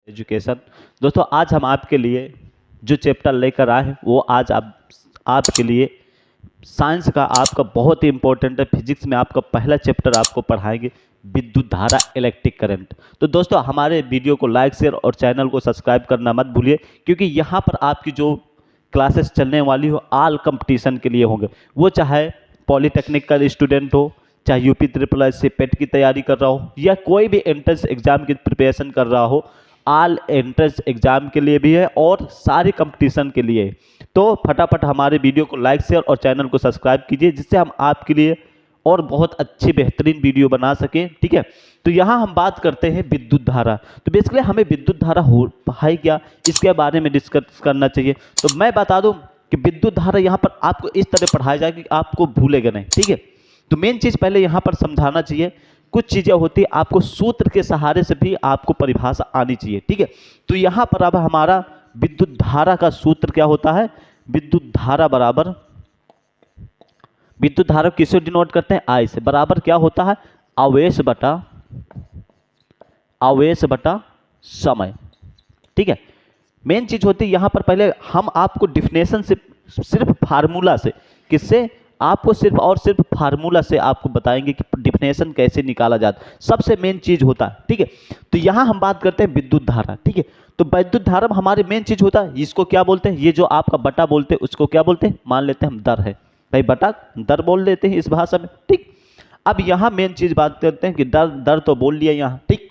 Education. दोस्तों आज हम आपके लिए जो चैप्टर लेकर आए हैं वो आज आपके लिए साइंस का आपका बहुत ही इंपॉर्टेंट है। फिजिक्स में आपका पहला चैप्टर आपको पढ़ाएंगे विद्युत धारा, इलेक्ट्रिक करंट। तो दोस्तों हमारे वीडियो को लाइक शेयर और चैनल को सब्सक्राइब करना मत भूलिए, क्योंकि यहाँ पर आपकी जो क्लासेस चलने वाली हो ऑल कंपटीशन के लिए होंगे। वो चाहे पॉलीटेक्निक का स्टूडेंट हो, चाहे यूपी ट्रिपल एस से पेट की तैयारी कर रहा हो, या कोई भी एंट्रेंस एग्जाम की प्रिपरेशन कर रहा हो, ऑल एंट्रेंस एग्जाम के लिए भी है और सारे कंपटीशन के लिए। तो फटाफट हमारे वीडियो को लाइक शेयर और चैनल को सब्सक्राइब कीजिए, जिससे हम आपके लिए और बहुत अच्छी बेहतरीन वीडियो बना सकें। ठीक है, तो यहाँ हम बात करते हैं विद्युत धारा। तो बेसिकली हमें विद्युत धारा है क्या, इसके बारे में डिस्कस करना चाहिए। तो मैं बता दूं कि विद्युत धारा यहाँ पर आपको इस तरह पढ़ाया जाए कि आपको भूलेगा नहीं। ठीक है, तो मेन चीज़ पहले यहाँ पर समझाना चाहिए। कुछ चीज़ें होती है आपको सूत्र के सहारे से भी आपको परिभाषा आनी चाहिए। ठीक है, तो यहाँ पर अब हमारा विद्युत धारा का सूत्र क्या होता है। विद्युत धारा बराबर, विद्युत धारा किससे डिनोट करते हैं, आई से। बराबर क्या होता है, आवेश बटा समय। ठीक है, मेन चीज होती है यहाँ पर पहले हम आपको डिफिनेशन से, सिर्फ फार्मूला से, किससे, आपको सिर्फ और सिर्फ फार्मूला से आपको बताएंगे कि डिफिनेशन कैसे निकाला जाता है। सबसे मेन चीज होता है। ठीक है, तो यहाँ हम बात करते हैं विद्युत धारा। ठीक है, तो विद्युत धारा में हमारे मेन चीज होता है, इसको क्या बोलते हैं, ये जो आपका बटा बोलते हैं उसको क्या बोलते हैं, मान लेते हैं हम दर है भाई, बटा दर बोल देते हैं इस भाषा में। ठीक, अब यहाँ मेन चीज बात करते हैं कि दर तो बोल लिया यहाँ। ठीक,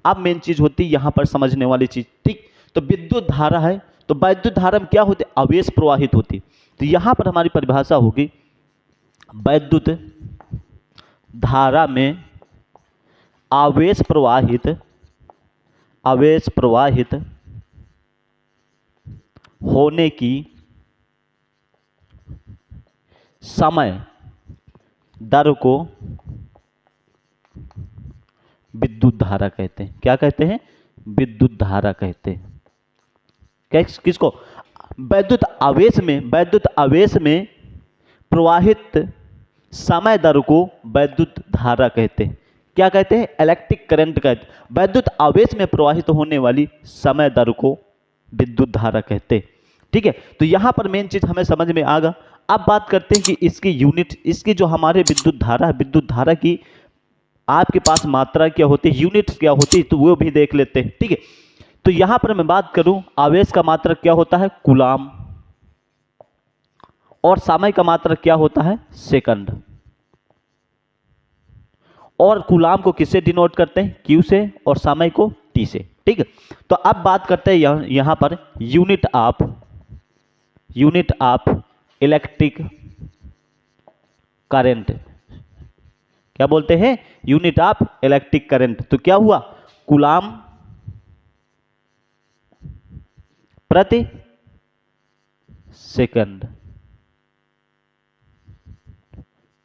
अब मेन चीज होती है यहाँ पर समझने वाली चीज। ठीक, तो विद्युत धारा है, तो विद्युत धारा में क्या होती है, आवेश प्रवाहित होती। तो यहाँ पर हमारी परिभाषा होगी, विद्युत धारा में आवेश प्रवाहित होने की समय दर को विद्युत धारा कहते हैं। क्या कहते हैं, विद्युत धारा कहते हैं। किसको, विद्युत आवेश में प्रवाहित समय दर को विद्युत धारा कहते हैं। क्या कहते हैं, इलेक्ट्रिक करंट कहते हैं। विद्युत आवेश में प्रवाहित होने वाली समय दर को विद्युत धारा कहते हैं। ठीक है, तो यहां पर मेन चीज हमें समझ में आ गया। अब बात करते हैं कि इसकी यूनिट, इसकी जो हमारे विद्युत धारा है, विद्युत धारा की आपके पास मात्रा क्या होती है, यूनिट क्या होती है, तो वो भी देख लेते हैं। ठीक है, तो यहां पर मैं बात करूं, आवेश का मात्रक क्या होता है, कूलाम, और समय का मात्रक क्या होता है, सेकंड। और कूलाम को किससे डिनोट करते हैं, क्यू से, और समय को टी से। ठीक है, तो अब बात करते हैं यहां per unit of electric current. क्या बोलते हैं, यूनिट ऑफ इलेक्ट्रिक करंट। तो क्या हुआ, कूलाम प्रति सेकंड,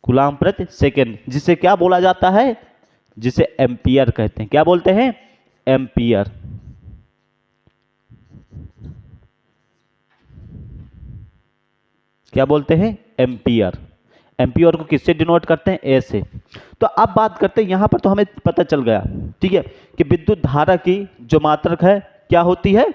कूलाम प्रति सेकंड, जिसे क्या बोला जाता है, जिसे एम्पियर कहते हैं। क्या बोलते हैं, एम्पियर। क्या बोलते हैं, एम्पियर। एम्पियर को किससे डिनोट करते हैं, ए से। तो अब बात करते हैं, यहां पर तो हमें पता चल गया, ठीक है, कि विद्युत धारा की जो मात्रक है क्या होती है।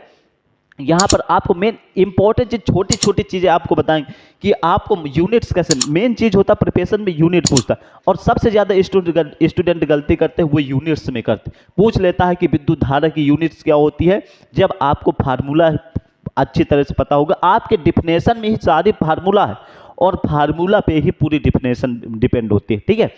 यहां पर आपको मेन इंपॉर्टेंट चीज, छोटी छोटी चीजें आपको बताएंगे कि आपको यूनिट्स कैसे, मेन चीज होता है प्रिपरेशन में यूनिट पूछता है, और सबसे ज्यादा स्टूडेंट गलती करते हैं वो यूनिट्स में करते, पूछ लेता है कि विद्युत धारा की यूनिट्स क्या होती है। जब आपको फार्मूला अच्छी तरह से पता होगा, आपके डिफिनेशन में ही सारी फार्मूला है, और फार्मूला पे ही पूरी डिफिनेशन डिपेंड होती है। ठीक है,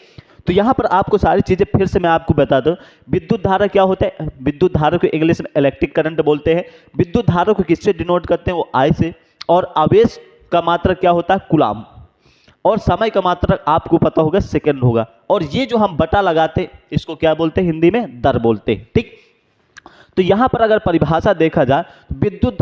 तो यहां पर आपको सारी चीजें फिर से मैं आपको बता दूं। विद्युत धारा क्या होता है, विद्युत धारा को इंग्लिश में इलेक्ट्रिक करंट बोलते हैं। विद्युत धारा को किससे डिनोट करते हैं, वो आई से। और आवेश का मात्रक क्या होता है, कूलाम, और समय का मात्रक आपको पता होगा सेकंड होगा। और ये जो हम बटा लगाते हैं इसको क्या बोलते हैं, हिंदी में दर बोलते हैं। ठीक, तो यहां पर अगर परिभाषा देखा जाए, विद्युत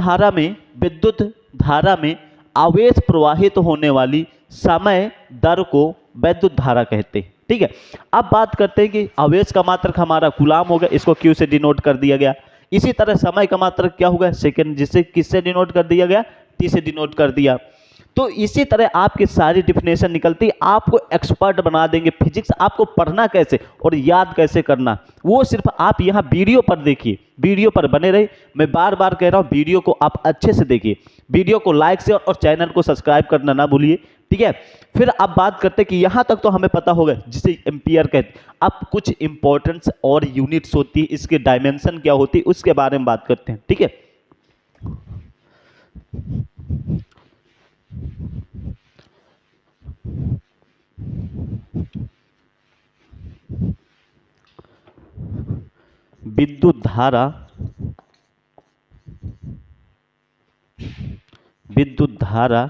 धारा में आवेश प्रवाहित होने वाली समय दर को विद्युत धारा कहते हैं। ठीक है, अब बात करते हैं कि आवेश का मात्रक हमारा कूलाम होगा, इसको क्यू से डिनोट कर दिया गया। इसी तरह समय का मात्रक क्या होगा, सेकंड, जिसे किससे डिनोट कर दिया गया, टी से डिनोट कर दिया। तो इसी तरह आपकी सारी डिफिनेशन निकलती, आपको एक्सपर्ट बना देंगे। फिजिक्स आपको पढ़ना कैसे और याद कैसे करना, वो सिर्फ आप यहाँ वीडियो पर देखिए, वीडियो पर बने रहे। मैं बार बार कह रहा हूँ, वीडियो को आप अच्छे से देखिए, वीडियो को लाइक से और चैनल को सब्सक्राइब करना ना भूलिए, ठीक है। फिर अब बात करते हैं कि यहाँ तक तो हमें पता होगा जिसे एम्पियर कहते हैं। अब कुछ इंपॉर्टेंस और यूनिट्स होती है, इसके डायमेंशन क्या होती है उसके बारे में बात करते हैं, ठीक है। विद्युत धारा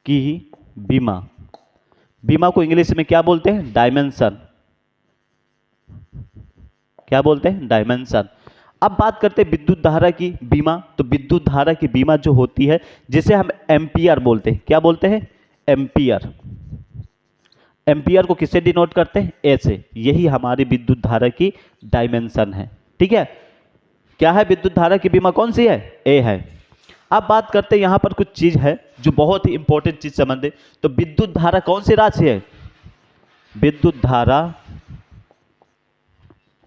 की बीमा को इंग्लिश में क्या बोलते हैं? डायमेंशन। क्या बोलते हैं? डायमेंशन। अब बात करते हैं विद्युत धारा की बीमा। तो विद्युत धारा की बीमा जो होती है, जिसे हम एम्पियर बोलते हैं। क्या बोलते हैं? एम्पियर। एम्पियर को किससे डिनोट करते हैं? ए से। यही हमारी विद्युत धारा की डायमेंशन है, ठीक है। क्या है विद्युत धारा की बीमा? कौन सी है? ए है। अब बात करते हैं, यहां पर कुछ चीज है जो बहुत ही इंपॉर्टेंट चीज समझे। तो विद्युत धारा कौन सी राशि है? विद्युत धारा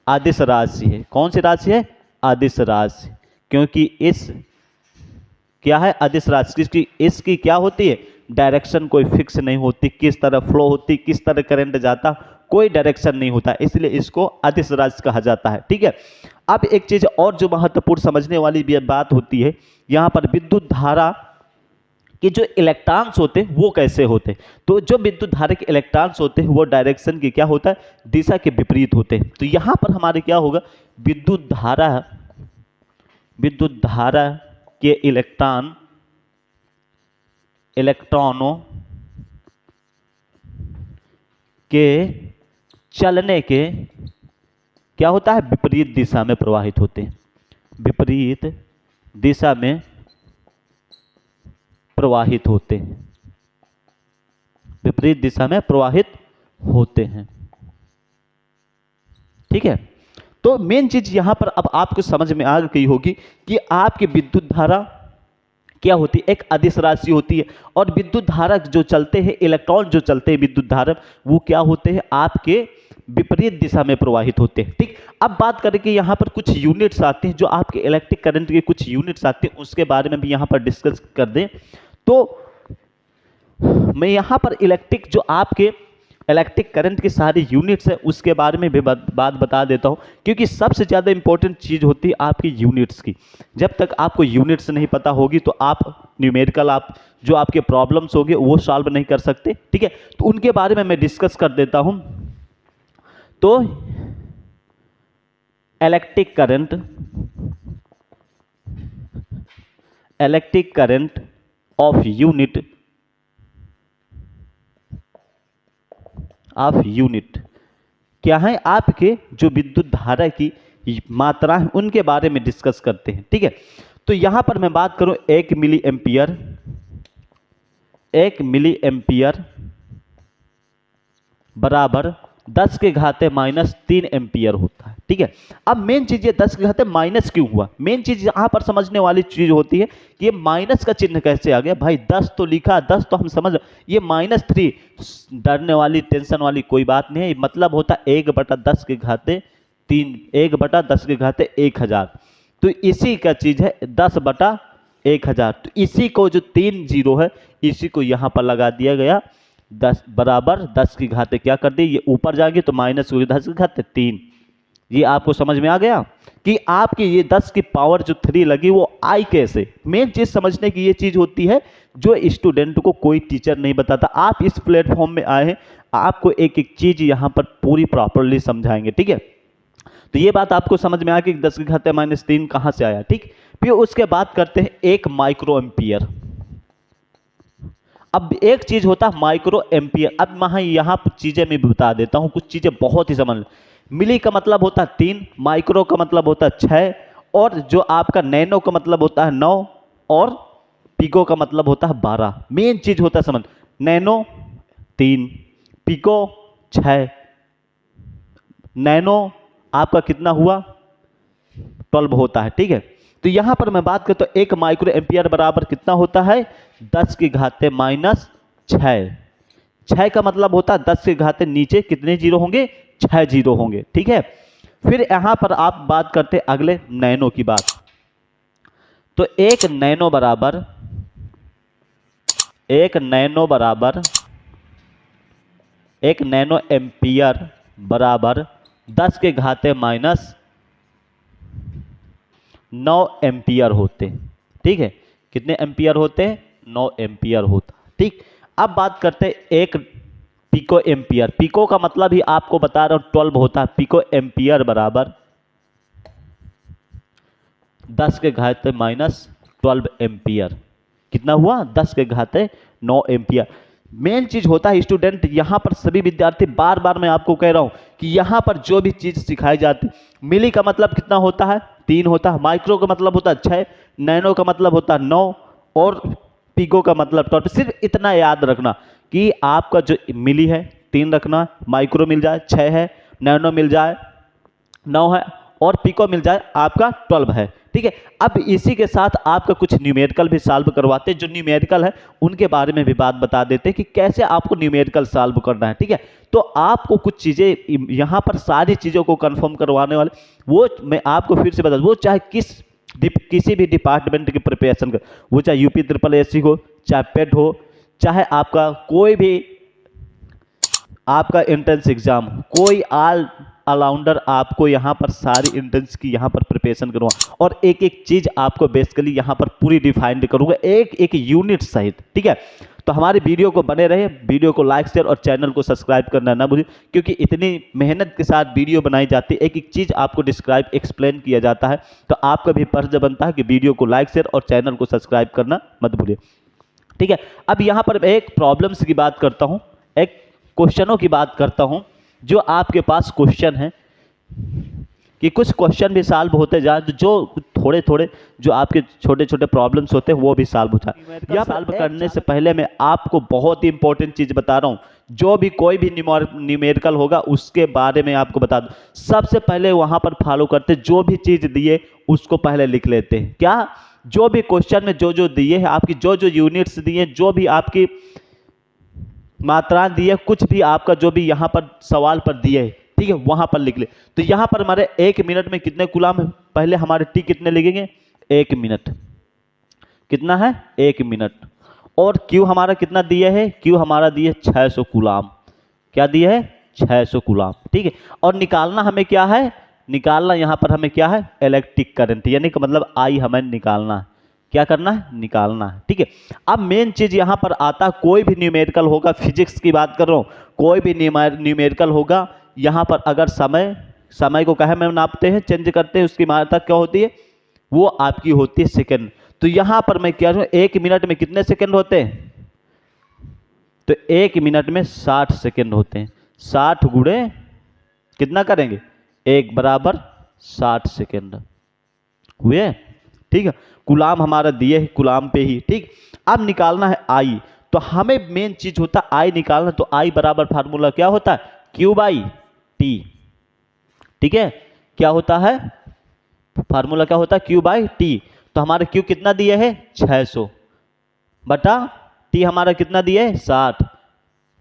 अदिश राशि है। कौन सी राशि है? अदिश राशि। क्योंकि इस क्या है? अदिश राशि। इसकी क्या होती है? डायरेक्शन कोई फिक्स नहीं होती, किस तरह फ्लो होती, किस तरह करंट जाता, कोई डायरेक्शन नहीं होता, इसलिए इसको अदिश राशि कहा जाता है, ठीक है। अब एक चीज और जो महत्वपूर्ण समझने वाली बात होती है, यहां पर विद्युत धारा कि जो इलेक्ट्रॉन्स होते हैं वो कैसे होते हैं। तो जो विद्युत धारा के इलेक्ट्रॉन्स होते हैं वो डायरेक्शन की क्या होता है? दिशा के विपरीत होते हैं। तो यहां पर हमारे क्या होगा? विद्युत धारा के इलेक्ट्रॉनों के चलने के क्या होता है? विपरीत दिशा में प्रवाहित होते हैं। विपरीत दिशा में प्रवाहित होते हैं। विपरीत दिशा में प्रवाहित होते हैं, ठीक है। तो मेन चीज यहां पर अब आपको समझ में आ गई होगी कि आपकी विद्युत धारा क्या होती है? एक अदिश राशि होती है। और विद्युत धारा जो चलते हैं, इलेक्ट्रॉन जो चलते हैं विद्युत धारा, वो क्या होते हैं? आपके विपरीत दिशा में प्रवाहित होते हैं, ठीक। अब बात करें कि यहाँ पर कुछ यूनिट्स आते हैं, जो आपके इलेक्ट्रिक करंट के कुछ यूनिट्स आते हैं, उसके बारे में भी यहाँ पर डिस्कस कर दें। तो मैं यहाँ पर जो आपके इलेक्ट्रिक करंट की सारी यूनिट्स है उसके बारे में भी बात बता देता हूँ, क्योंकि सबसे ज़्यादा इंपॉर्टेंट चीज़ होती है आपकी यूनिट्स की। जब तक आपको यूनिट्स नहीं पता होगी तो आप न्यूमेरिकल जो आपके प्रॉब्लम्स होंगे वो सॉल्व नहीं कर सकते, ठीक है। तो उनके बारे में मैं डिस्कस कर देता हूँ। तो इलेक्ट्रिक करंट ऑफ यूनिट क्या है? आपके जो विद्युत धारा की मात्रा है उनके बारे में डिस्कस करते हैं, ठीक है। तो यहां पर मैं बात करूं 1 मिली एम्पियर बराबर 10 के घाते -3 एम्पियर होता है, ठीक है। अब मेन चीज ये 10 के घाते माइनस क्यों हुआ? मेन चीज यहां पर समझने वाली चीज होती है कि ये माइनस का चिन्ह कैसे आ गया। भाई 10 तो लिखा, 10 तो हम समझ, ये -3, डरने वाली टेंशन वाली कोई बात नहीं है। मतलब होता है 1/10 के घाते 3, 1/10 के घाते 1000। तो इसी का चीज है 10/1000। तो इसी को जो 3 जीरो है इसी को यहां पर लगा दिया गया। 10 बराबर 10 की घाते क्या कर दी? ये ऊपर जाएंगे तो माइनस होगी 10 की घाते 3। ये आपको समझ में आ गया कि आपकी ये 10 की पावर जो 3 लगी वो आई कैसे। मेन चीज समझने की ये चीज होती है जो स्टूडेंट को कोई टीचर नहीं बताता। आप इस प्लेटफॉर्म में आए हैं, आपको एक एक चीज यहां पर पूरी प्रॉपरली समझाएंगे, ठीक है। तो ये बात आपको समझ में आ गई कि 10 की घाते -3 कहां से आया, ठीक। फिर उसके बाद करते हैं 1 माइक्रो एम्पियर। अब एक चीज होता है माइक्रो एम्पियर। अब यहां चीजें मैं बता देता हूं, कुछ चीजें बहुत ही समझ। मिली का मतलब होता है 3, माइक्रो का मतलब होता है 6, और जो आपका नैनो का मतलब होता है 9, और पिको का मतलब होता है 12। मेन चीज होता है समझ, नैनो 3, पिको 6, नैनो आपका कितना हुआ? 12 होता है, ठीक है। तो यहाँ पर मैं बात करता हूँ 1 माइक्रो एम्पियर बराबर कितना होता है, 10 की घाते माइनस 6। 6 का मतलब होता है 10 के घाते नीचे कितने जीरो होंगे, 6 जीरो होंगे, ठीक है। फिर यहाँ पर आप बात करते हैं अगले नैनो की बात। तो 1 नैनो बराबर 1 नैनो एम्पियर बराबर 10 के घाते माइनस 9 एम्पियर होते हैं, ठीक है। कितने एम्पियर होते हैं, 9 एम्पियर होता, ठीक। अब बात करते हैं 1 पिको एम्पियर। पिको का मतलब ही आपको बता रहा हूं 12 होता है। पिको एम्पियर बराबर 10 के घाते माइनस 12 एम्पियर। कितना हुआ, 10 के घाते 9 एम्पियर। मेन चीज होता है स्टूडेंट, यहां पर सभी विद्यार्थी, बार बार मैं आपको कह रहा हूं कि यहां पर जो भी चीज सिखाई जाती, मिली का मतलब कितना होता है, 3 होता है। माइक्रो का मतलब होता है 6, नैनो का मतलब होता है 9 और पिको का मतलब 12। सिर्फ इतना याद रखना कि आपका जो मिली है 3 रखना, माइक्रो मिल जाए 6 है, नैनो मिल जाए 9 है और पिको मिल जाए आपका 12 है, ठीक है। अब इसी के साथ आपका कुछ न्यूमेरिकल भी सॉल्व करवाते हैं। जो न्यूमेरिकल है उनके बारे में भी बात बता देते हैं कि कैसे आपको न्यूमेरिकल सॉल्व करना है, ठीक है। तो आपको कुछ चीज़ें यहाँ पर सारी चीज़ों को कंफर्म करवाने वाले, वो मैं आपको फिर से बता दूं, वो चाहे किसी भी डिपार्टमेंट की प्रिपरेशन कर, वो चाहे यूपी ट्रिपल एससी हो, चाहे पेट हो, चाहे आपका कोई भी आपका एंट्रेंस एग्जाम, कोई ऑलराउंडर आपको यहाँ पर सारी एंट्रेंस की यहाँ पर प्रिपरेशन करूँगा और एक एक चीज़ आपको बेसिकली यहाँ पर पूरी डिफाइंड करूँगा, एक एक यूनिट सहित, ठीक है। तो हमारे वीडियो को बने रहे, वीडियो को लाइक शेयर और चैनल को सब्सक्राइब करना ना भूलिए, क्योंकि इतनी मेहनत के साथ वीडियो बनाई जाती है, एक एक चीज़ आपको डिस्क्राइब एक्सप्लेन किया जाता है। तो आपका भी फर्ज बनता है कि वीडियो को लाइक शेयर और चैनल को सब्सक्राइब करना मत भूलिए, ठीक है। अब यहाँ पर एक प्रॉब्लम्स की बात करता हूँ, एक क्वेश्चनों की बात करता हूँ। जो आपके पास क्वेश्चन है कि कुछ क्वेश्चन भी सॉल्व होते जाए, जो थोड़े थोड़े जो आपके छोटे छोटे प्रॉब्लम्स होते हैं वो भी सॉल्व हो जाए। या सॉल्व करने से पहले मैं आपको बहुत ही इंपॉर्टेंट चीज़ बता रहा हूँ, जो भी कोई भी न्यूमेरिकल होगा उसके बारे में आपको बता दूं। सबसे पहले वहाँ पर फॉलो करते, जो भी चीज़ दिए उसको पहले लिख लेते हैं। क्या, जो भी क्वेश्चन में जो दिए हैं, आपकी जो यूनिट्स दिए, जो भी आपकी मात्रा दिए, कुछ भी आपका जो भी यहाँ पर सवाल पर दिए है, ठीक है, वहां पर लिख ले। तो यहां पर हमारे 1 मिनट में कितने कूलाम है, पहले हमारे टी कितने लिखेंगे, 1 मिनट कितना है, 1 मिनट। और क्यू हमारा कितना दिया है, क्यू हमारा दिए 600 कूलाम। क्या दिया है, 600 कूलाम, ठीक है। और निकालना हमें क्या है, निकालना यहां पर हमें क्या है, इलेक्ट्रिक करंट, यानी कि मतलब आई हमें निकालना है। क्या करना है, निकालना है, ठीक है। अब मेन चीज यहां पर आता, कोई भी न्यूमेरिकल होगा, फिजिक्स की बात कर रहा हूं, कोई भी न्यूमेरिकल होगा, यहां पर अगर समय को कहे में नापते हैं, चेंज करते हैं, उसकी मात्रा क्या होती है, वो आपकी होती है सेकंड। तो यहां पर मैं क्या हूं, 1 मिनट में कितने सेकंड होते हैं, तो 1 मिनट में 60 सेकंड होते हैं। 60 गुणे कितना करेंगे, 1 बराबर 60 सेकंड हुए, ठीक है। कूलाम हमारा दिए है, कूलाम पे ही, ठीक। अब निकालना है आई, तो हमें मेन चीज होता है आई निकालना। तो आई बराबर फार्मूला क्या होता है, क्यू बाई टी, ठीक है। क्या होता है, फार्मूला क्या होता है, क्यू बाई टी। तो हमारा क्यू कितना दिया है, 600 बटा टी हमारा कितना दिया है, 60।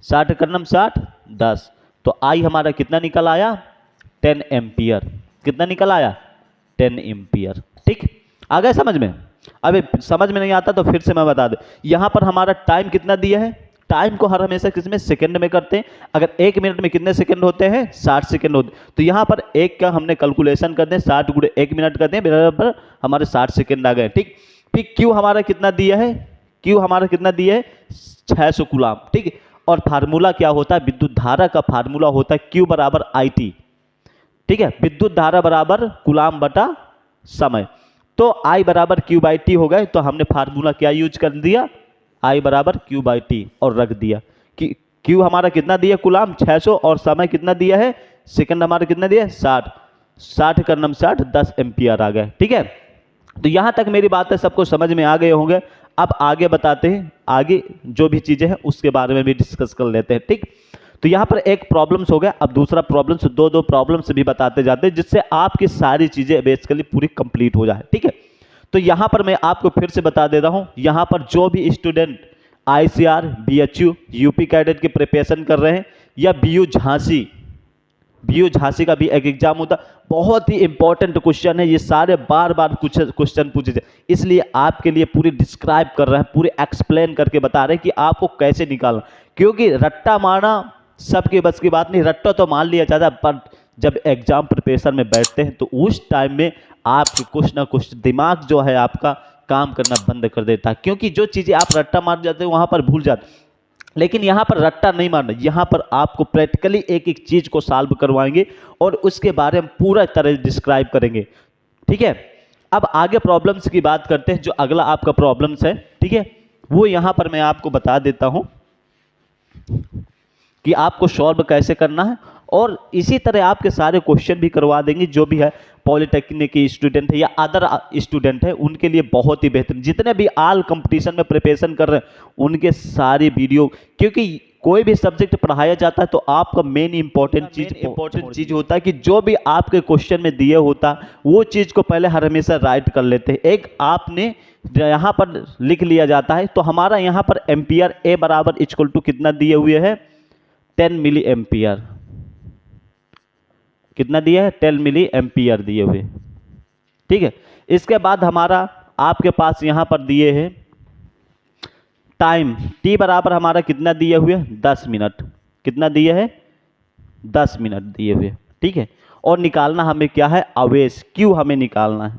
60 करनम 60 10। तो आई हमारा कितना निकल आया, 10 एम्पियर। कितना निकल आया, 10 एम्पियर, ठीक। आ गए समझ में। अब समझ में नहीं आता तो फिर से मैं बता दूं, यहां पर हमारा टाइम कितना दिया है, टाइम को हर हमेशा किसमें, सेकंड में करते हैं। अगर 1 मिनट में कितने सेकंड होते हैं, 60 सेकंड होते हैं। तो यहां पर एक का हमने कैलकुलेशन कर दें, 60 गुणे 1 मिनट कर दें, बराबर हमारे 60 सेकंड आ गए, ठीक। फिर क्यू हमारा कितना दिया है, क्यू हमारा कितना दिया है, 600 कूलाम, ठीक। और फार्मूला क्या होता है, विद्युत धारा का फार्मूला होता है क्यू बराबर आई टी, ठीक है। विद्युत धारा बराबर कूलाम बटा समय। तो आई बराबर क्यू बाई टी हो गए। तो हमने फार्मूला क्या यूज कर दिया, आई बराबर क्यू बाई टी, और रख दिया कि क्यू हमारा कितना दिया, कूलाम 600, और समय कितना दिया है, सेकंड हमारा कितना दिया, 60। 60 करनम 60 10 एम्पियर आ गए, ठीक है। तो यहां तक मेरी बातें सबको समझ में आ गए होंगे। अब आगे बताते हैं, आगे जो भी चीजें हैं उसके बारे में भी डिस्कस कर लेते हैं, ठीक। तो यहां पर एक प्रॉब्लम्स हो गया, अब दूसरा प्रॉब्लम्स, दो प्रॉब्लम्स भी बताते जाते हैं, जिससे आपकी सारी चीजें बेसिकली पूरी कंप्लीट हो जाए, ठीक है। तो यहाँ पर मैं आपको फिर से बता देता हूँ, यहाँ पर जो भी student ICR, BHU, UP cadet की प्रिपरेशन कर रहे हैं या BU झांसी का भी एक एग्जाम होता, बहुत ही इंपॉर्टेंट क्वेश्चन है ये, सारे बार बार कुछ क्वेश्चन पूछे जाए, इसलिए आपके लिए पूरी डिस्क्राइब कर रहे हैं, पूरे एक्सप्लेन करके बता रहे हैं कि आपको कैसे निकालना, क्योंकि रट्टा मारना सबके बस की बात नहीं, रट्टा तो मान लिया जाता है, पर जब एग्जाम प्रिपरेशन में बैठते हैं तो उस टाइम में आपके कुछ ना कुछ दिमाग जो है आपका काम करना बंद कर देता है, क्योंकि जो चीज़ें आप रट्टा मार जाते हो वहाँ पर भूल जाते, लेकिन यहाँ पर रट्टा नहीं मारना, यहाँ पर आपको प्रैक्टिकली एक एक चीज़ को सॉल्व करवाएंगे और उसके बारे में पूरा तरह डिस्क्राइब करेंगे। ठीक है, अब आगे प्रॉब्लम्स की बात करते हैं, जो अगला आपका प्रॉब्लम्स है, ठीक है, वो यहाँ पर मैं आपको बता देता हूँ कि आपको सॉल्व कैसे करना है, और इसी तरह आपके सारे क्वेश्चन भी करवा देंगे, जो भी है पॉलिटेक्निक के स्टूडेंट है या अदर स्टूडेंट है उनके लिए बहुत ही बेहतर, जितने भी ऑल कंपटीशन में प्रिपरेशन कर रहे हैं उनके सारी वीडियो, क्योंकि कोई भी सब्जेक्ट पढ़ाया जाता है तो आपका मेन इंपॉर्टेंट चीज होता है कि जो भी आपके क्वेश्चन में दिए होता वो चीज़ को पहले हर हमेशा राइट कर लेते हैं, एक आपने यहाँ पर लिख लिया जाता है। तो हमारा यहाँ पर एम्पियर ए बराबर इक्वल टू कितना दिए हुए है, 10 मिली एम्पियर, कितना दिया है, 10 मिली एम्पियर दिए हुए। ठीक है, इसके बाद हमारा आपके पास यहां पर दिए हैं टाइम टी बराबर हमारा कितना दिए हुए, 10 मिनट, कितना दिए है, 10 मिनट दिए हुए। ठीक है, और निकालना हमें क्या है, आवेश क्यू हमें निकालना है,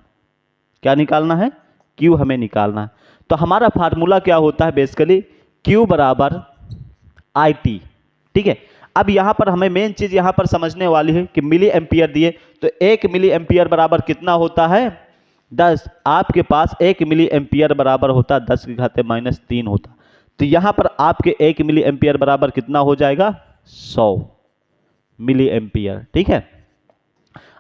क्या निकालना है, क्यू हमें निकालना है। तो हमारा फार्मूला क्या होता है बेसिकली, क्यू बराबर आई टी। ठीक है, अब यहां पर हमें मेन चीज यहां पर समझने वाली है कि मिली एम्पियर दिए, तो 1 मिली एम्पियर बराबर कितना होता है, 10, आपके पास 1 मिली एम्पियर बराबर होता है 10 की घाते -3 होता, तो यहां पर आपके 1 मिली एम्पियर बराबर कितना हो जाएगा, 100 मिली एम्पियर। ठीक है,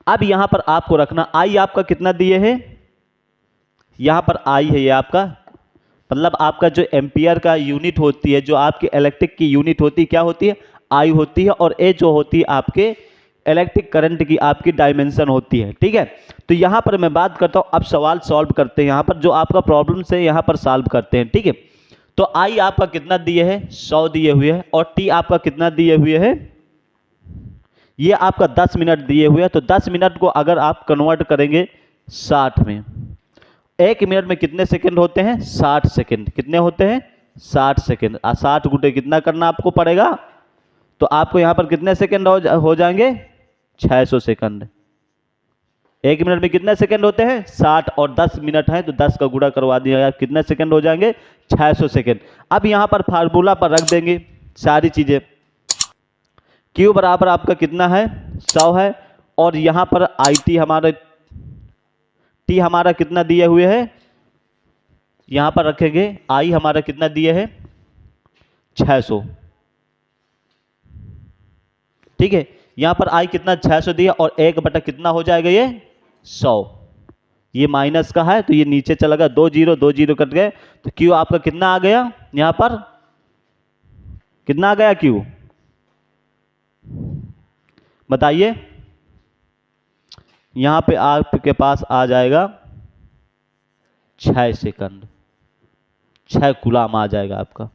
अब यहां पर आपको रखना आई आपका कितना दिए है, यहां पर आई है ये आपका, मतलब आपका जो एम्पियर का यूनिट होती है, जो आपकी इलेक्ट्रिक की यूनिट होती है क्या होती है, आई होती है, और ए जो होती है आपके इलेक्ट्रिक करंट की आपकी डायमेंशन होती है। ठीक है, तो यहां पर मैं बात करता हूं, अब सवाल सॉल्व करते हैं, यहां पर जो आपका प्रॉब्लम है यहां पर सॉल्व करते हैं। ठीक है, तो आई आपका कितना दिए है, 100 दिए हुए है, और टी आपका कितना दिए हुए है, ये आपका 10 मिनट दिए हुए है। तो 10 मिनट को अगर आप कन्वर्ट करेंगे 60 में, 1 मिनट में कितने सेकंड होते हैं, 60 सेकंड, कितने होते हैं, 60 सेकंड, 60 गुटे कितना करना आपको पड़ेगा, तो आपको यहां पर कितने सेकंड हो जाएंगे, 600 सेकंड। 1 मिनट में कितने सेकंड होते हैं, 60, और 10 मिनट है तो 10 का गुणा करवा दिया, कितने सेकंड हो जाएंगे, 600 सेकंड। अब यहां पर फार्मूला पर रख देंगे सारी चीजें, Q बराबर आपका कितना है, 100 है, और यहां पर आई टी हमारा, टी हमारा कितना दिए हुए है, यहां पर रखेंगे आई हमारा कितना दिए है, 600। ठीक है, यहां पर आई कितना 600 दिया, और 1 बटा कितना हो जाएगा ये 100, ये माइनस का है तो ये नीचे चला गया, 2 जीरो 2 जीरो कट गए, तो क्यू आपका कितना आ गया, यहां पर कितना आ गया क्यू, बताइए, यहां पे आपके पास आ जाएगा 6 सेकंड, 6 गुलाम आ जाएगा आपका।